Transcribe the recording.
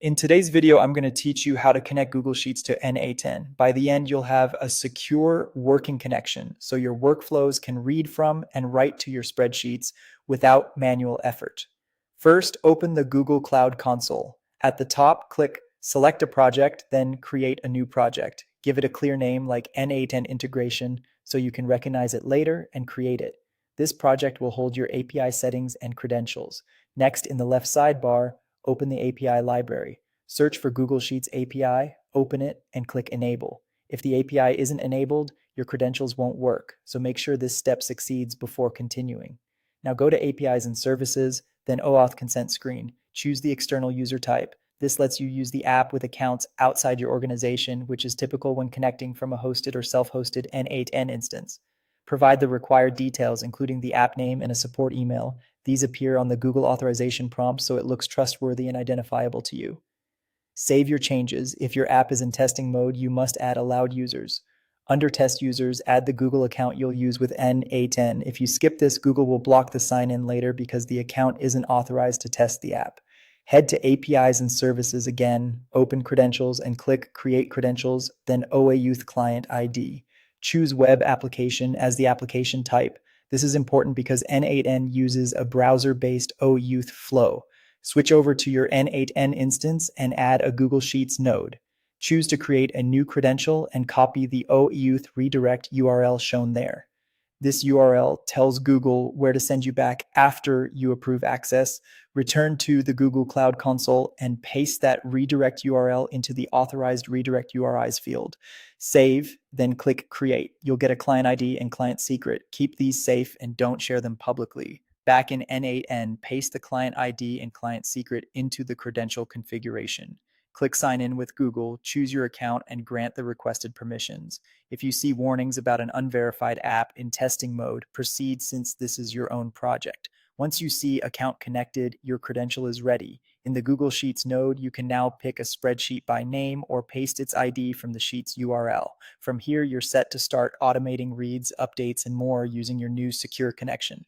In today's video, I'm going to teach you how to connect Google Sheets to n8n. By the end, you'll have a secure working connection, so your workflows can read from and write to your spreadsheets without manual effort. First, open the Google Cloud Console. At the top, click Select a project, then Create a new project. Give it a clear name like n8n integration so you can recognize it later and create it. This project will hold your API settings and credentials. Next, in the left sidebar, open the API library. Search for Google Sheets API, open it, and click Enable. If the API isn't enabled, your credentials won't work, so make sure this step succeeds before continuing. Now go to APIs and Services, then OAuth consent screen. Choose the external user type. This lets you use the app with accounts outside your organization, which is typical when connecting from a hosted or self-hosted n8n instance. Provide the required details, including the app name and a support email. These appear on the Google authorization prompt so it looks trustworthy and identifiable to you. Save your changes. If your app is in testing mode, you must add allowed users. Under test users, add the Google account you'll use with n8n. If you skip this, Google will block the sign-in later because the account isn't authorized to test the app. Head to APIs and Services again, open Credentials, and click Create Credentials, then OAuth Client ID. Choose Web Application as the application type. This is important because n8n uses a browser-based OAuth flow. Switch over to your n8n instance and add a Google Sheets node. Choose to create a new credential and copy the OAuth redirect URL shown there. This URL tells Google where to send you back after you approve access. Return to the Google Cloud Console and paste that redirect URL into the authorized redirect URIs field. Save, then click Create. You'll get a client ID and client secret. Keep these safe and don't share them publicly. Back in n8n, paste the client ID and client secret into the credential configuration. Click Sign in with Google, choose your account, and grant the requested permissions. If you see warnings about an unverified app in testing mode, proceed since this is your own project. Once you see account connected, your credential is ready. In the Google Sheets node, you can now pick a spreadsheet by name or paste its ID from the Sheets URL. From here, you're set to start automating reads, updates, and more using your new secure connection.